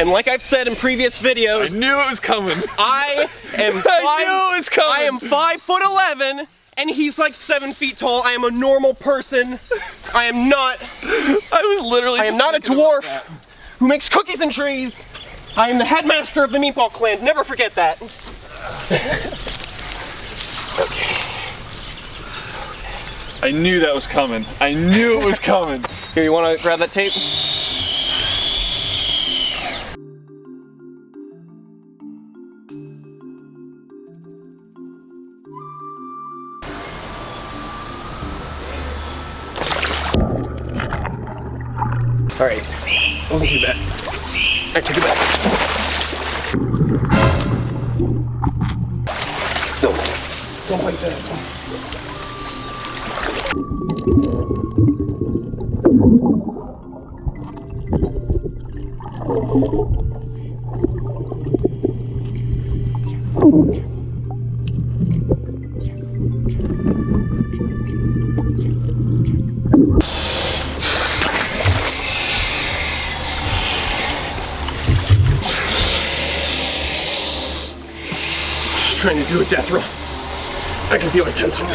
And like I've said in previous videos, I knew it was coming. I am 5'11", and he's like 7 feet tall. I am a normal person. I am not. I was literally. I am not a dwarf who makes cookies and trees. I am the headmaster of the Meatball Clan. Never forget that. Okay. I knew that was coming. I knew it was coming. Here, you want to grab that tape? All right, wasn't too bad. I took it back. No, don't bite that. Trying to do a death roll. I can feel it tensing up.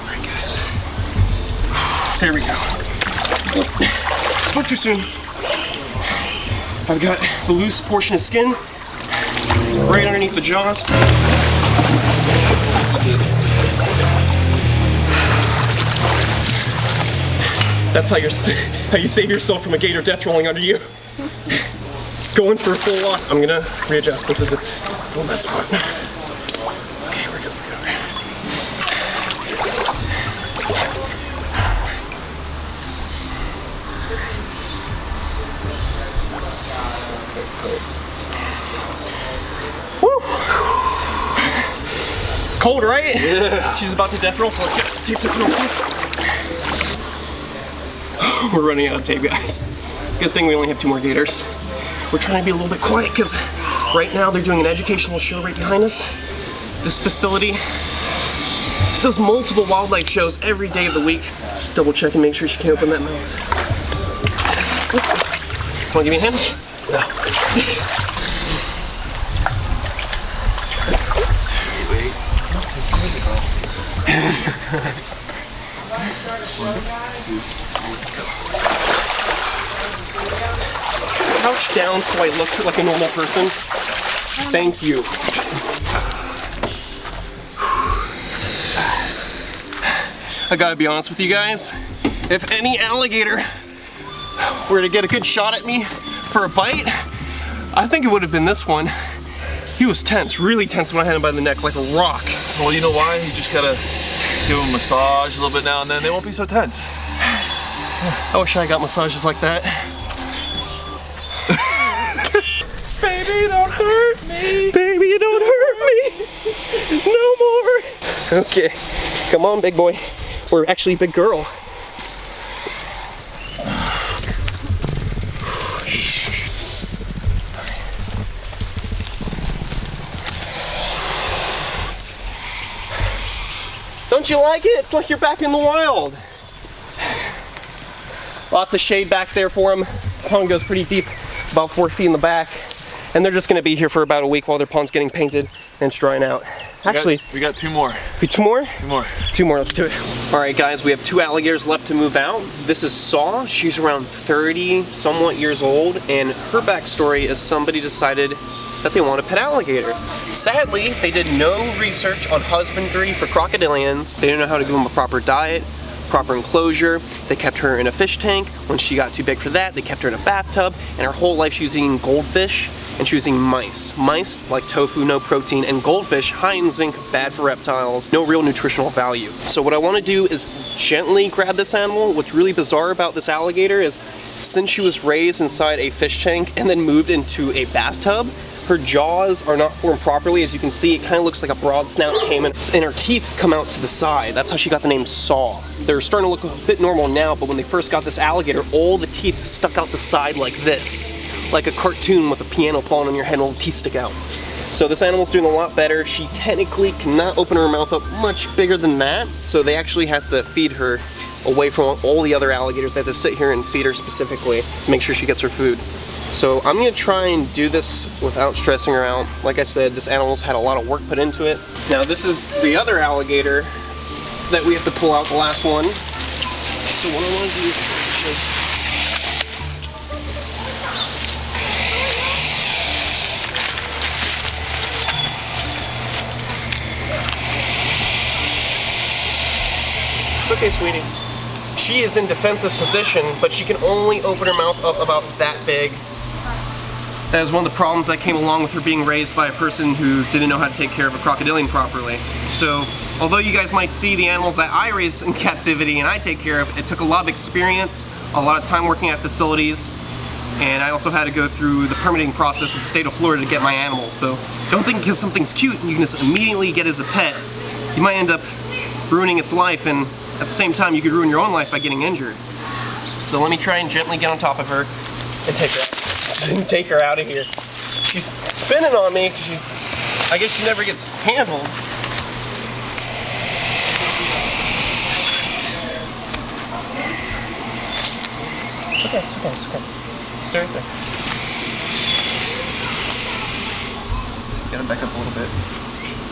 All right, guys. There we go. Spoke too soon. I've got the loose portion of skin right underneath the jaws. That's how you save yourself from a gator death rolling under you. Going for a full lock. I'm gonna readjust. This is a little bad spot. Okay, we're good. Cold, right? Yeah. She's about to death roll, so let's get taped up real quick. We're running out of tape, guys. Good thing we only have 2 more gators. We're trying to be a little bit quiet because right now they're doing an educational show right behind us. This facility does multiple wildlife shows every day of the week. Just double check and make sure she can't open that mouth. Wanna give me a hand? No. Crouch down so I look like a normal person. Thank you. I gotta be honest with you guys. If any alligator were to get a good shot at me for a bite, I think it would have been this one. He was tense, really tense when I had him by the neck, like a rock. Well, you know why? You just gotta give them a massage a little bit now and then. They won't be so tense. I wish I got massages like that. Baby, don't hurt me. Baby, don't hurt me. No more. Okay, come on, big boy. Or actually, big girl. Don't you like it? It's like you're back in the wild. Lots of shade back there for them. The pond goes pretty deep, about 4 feet in the back. And they're just gonna be here for about a week while their pond's getting painted and it's drying out. Actually, we got 2 more. 2 more? 2 more. 2 more, let's do it. All right, guys, we have 2 alligators left to move out. This is Saw. She's around 30 somewhat years old, and her backstory is somebody decided that they want a pet alligator. Sadly, they did no research on husbandry for crocodilians. They didn't know how to give them a proper diet, proper enclosure. They kept her in a fish tank. When she got too big for that, they kept her in a bathtub, and her whole life she was eating goldfish and she was eating mice. Mice, like tofu, no protein, and goldfish, high in zinc, bad for reptiles, no real nutritional value. So what I want to do is gently grab this animal. What's really bizarre about this alligator is since she was raised inside a fish tank and then moved into a bathtub, Her jaws are not formed properly. As you can see, it kind of looks like a broad snout caiman, and her teeth come out to the side. That's how she got the name Saw. They're starting to look a bit normal now, but when they first got this alligator, all the teeth stuck out the side like this. Like a cartoon with a piano falling on your head and all the teeth stick out. So this animal's doing a lot better. She technically cannot open her mouth up much bigger than that, so they actually have to feed her away from all the other alligators. They have to sit here and feed her specifically to make sure she gets her food. So I'm gonna try and do this without stressing her out. Like I said, this animal's had a lot of work put into it. Now this is the other alligator that we have to pull out, the last one. So what I wanna do is it's okay, sweetie. She is in defensive position, but she can only open her mouth up about that big. That is one of the problems that came along with her being raised by a person who didn't know how to take care of a crocodilian properly. So, although you guys might see the animals that I raise in captivity and I take care of, it took a lot of experience, a lot of time working at facilities, and I also had to go through the permitting process with the state of Florida to get my animals. So, don't think because something's cute and you can just immediately get as a pet. You might end up ruining its life, and at the same time you could ruin your own life by getting injured. So let me try and gently get on top of her and take her out of here. She's spinning on me because I guess she never gets handled. It's okay, it's okay, it's okay. Stay right there. Get him back up a little bit.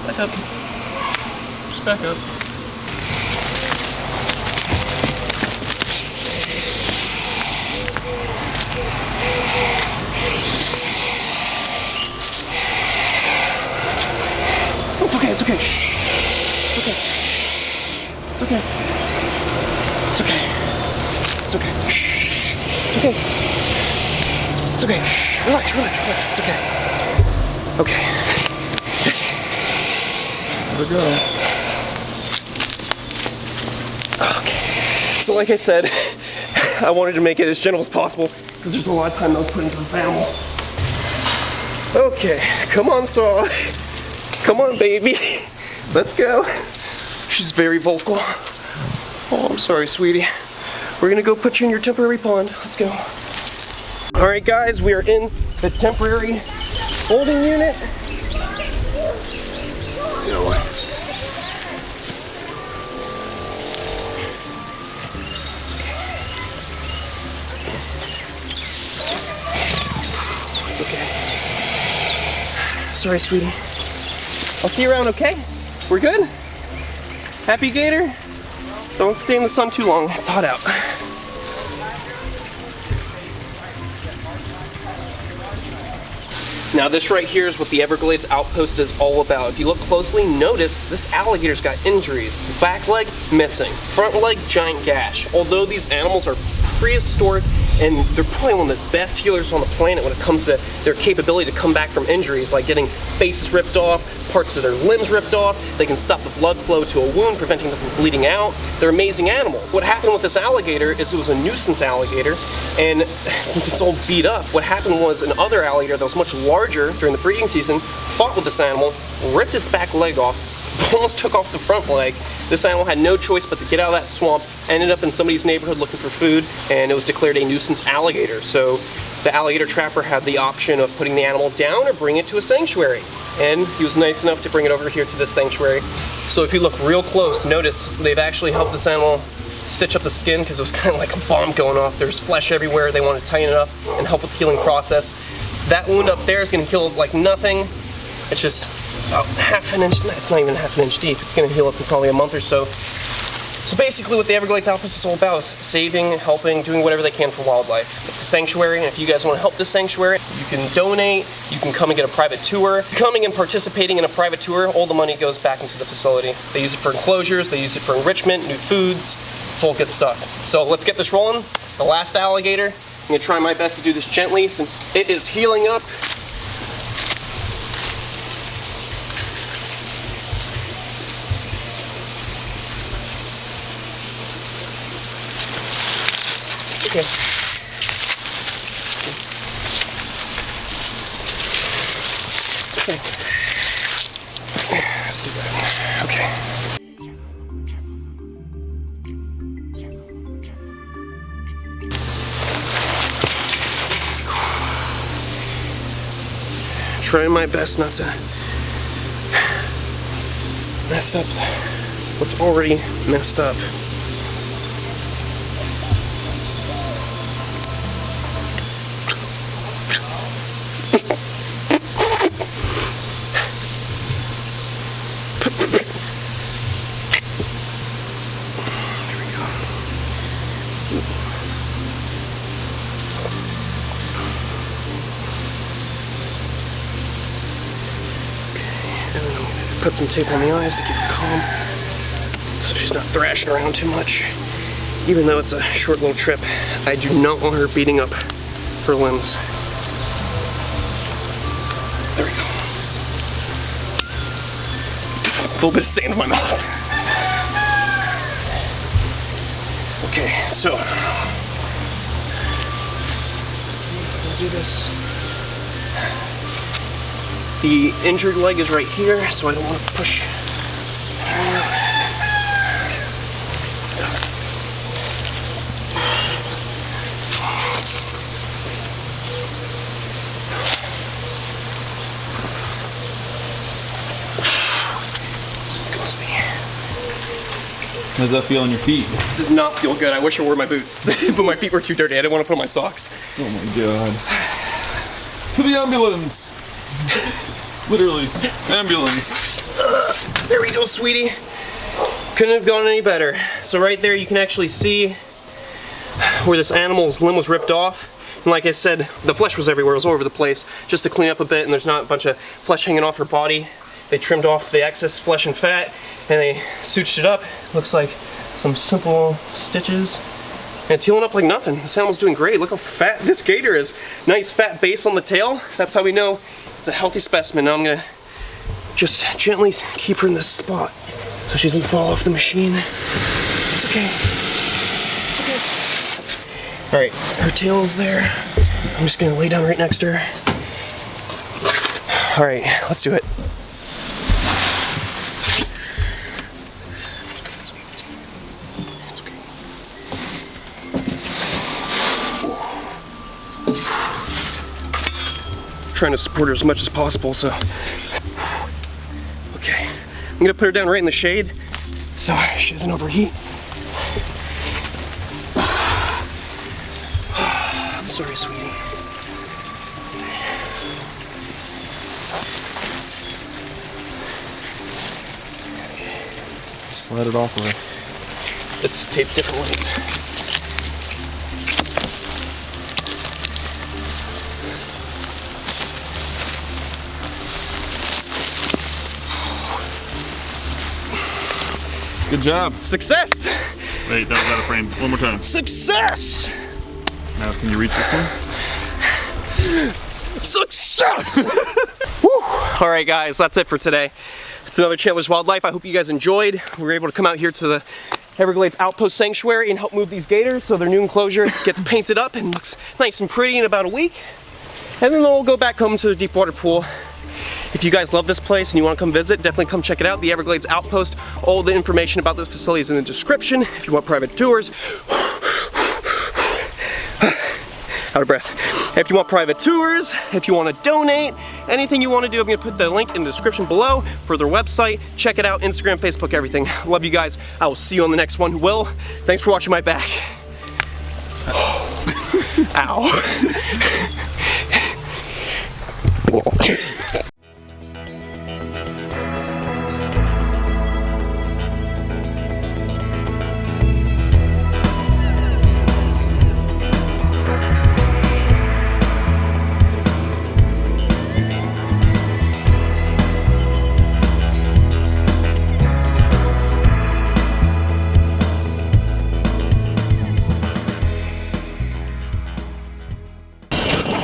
Back up. Just back up. It's okay, it's okay. Shh. It's okay. It's okay. It's okay. It's okay. Shh. It's okay. It's okay. Shh. Relax, relax, relax. It's okay. Okay. There we go. Okay. So like I said, I wanted to make it as gentle as possible because there's a lot of time that was put into this animal. Okay, come on, Saw. Come on, baby. Let's go. She's very vocal. Oh, I'm sorry, sweetie. We're gonna go put you in your temporary pond. Let's go. All right, guys, we are in the temporary holding unit. You know what? It's okay. Sorry, sweetie. I'll see you around, okay? We're good? Happy, Gator? Don't stay in the sun too long. It's hot out. Now this right here is what the Everglades outpost is all about. If you look closely, notice this alligator's got injuries. Back leg missing, front leg giant gash. Although these animals are prehistoric and they're probably one of the best healers on the planet when it comes to their capability to come back from injuries, like getting faces ripped off, parts of their limbs ripped off. They can stop the blood flow to a wound, preventing them from bleeding out. They're amazing animals. What happened with this alligator is it was a nuisance alligator, and since it's all beat up, what happened was another alligator that was much larger during the breeding season fought with this animal, ripped its back leg off, almost took off the front leg. This animal had no choice but to get out of that swamp, ended up in somebody's neighborhood looking for food, and it was declared a nuisance alligator. So the alligator trapper had the option of putting the animal down or bring it to a sanctuary. And he was nice enough to bring it over here to this sanctuary. So if you look real close, notice they've actually helped this animal stitch up the skin because it was kind of like a bomb going off. There's flesh everywhere. They want to tighten it up and help with the healing process. That wound up there is going to heal like nothing. It's just about half an inch, it's not even half an inch deep. It's going to heal up in probably a month or so. So basically what the Everglades Outpost is all about is saving, helping, doing whatever they can for wildlife. It's a sanctuary, and if you guys want to help this sanctuary, you can donate, you can come and get a private tour. Coming and participating in a private tour, all the money goes back into the facility. They use it for enclosures, they use it for enrichment, new foods, it's all good stuff. So let's get this rolling. The last alligator. I'm going to try my best to do this gently since it is healing up. Okay. Okay. Let's do that. Okay. Trying my best not to mess up what's already messed up. Put some tape on the eyes to keep her calm, so she's not thrashing around too much. Even though it's a short little trip, I do not want her beating up her limbs. There we go. A little bit of sand in my mouth. Okay, so let's see if we'll do this. The injured leg is right here, so I don't want to push. Goes me. How does that feel on your feet? It does not feel good. I wish I wore my boots, but my feet were too dirty. I didn't want to put on my socks. Oh my god. To the ambulance! Literally, ambulance. There we go, sweetie. Couldn't have gone any better. So right there you can actually see where this animal's limb was ripped off. And like I said, the flesh was everywhere, it was all over the place, just to clean up a bit, and there's not a bunch of flesh hanging off her body. They trimmed off the excess flesh and fat, and they sutured it up. Looks like some simple stitches. And it's healing up like nothing. This animal's doing great. Look how fat this gator is. Nice fat base on the tail. That's how we know it's a healthy specimen. Now I'm gonna just gently keep her in this spot so she doesn't fall off the machine. It's okay. It's okay. All right, her tail's there. I'm just gonna lay down right next to her. All right, let's do it. Trying to support her as much as possible, so. Okay, I'm gonna put her down right in the shade so she doesn't overheat. I'm sorry, sweetie. Slide it off of her. It's taped different ways. Good job. Success! Wait, that was out of frame. One more time. Success! Now, can you reach this one? Success! Woo. All right, guys, that's it for today. It's another Chandler's Wildlife. I hope you guys enjoyed. We were able to come out here to the Everglades Outpost Sanctuary and help move these gators so their new enclosure gets painted up and looks nice and pretty in about a week. And then they'll go back home to the deep water pool. If you guys love this place and you want to come visit, definitely come check it out, the Everglades Outpost. All the information about this facility is in the description. If you want private tours, out of breath. If you want private tours, if you want to donate, anything you want to do, I'm going to put the link in the description below for their website. Check it out, Instagram, Facebook, everything. Love you guys. I will see you on the next one. Will, thanks for watching my back. Ow.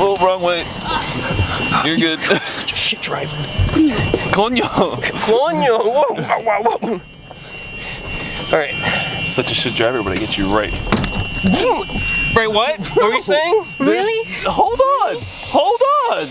Oh, wrong way. You're good. Shit driving. Coño. Coño. Whoa, wow, wow, whoa. All right. Such a shit driver, but I get you right. Right, what? What were you saying? Really? Hold on. Hold on.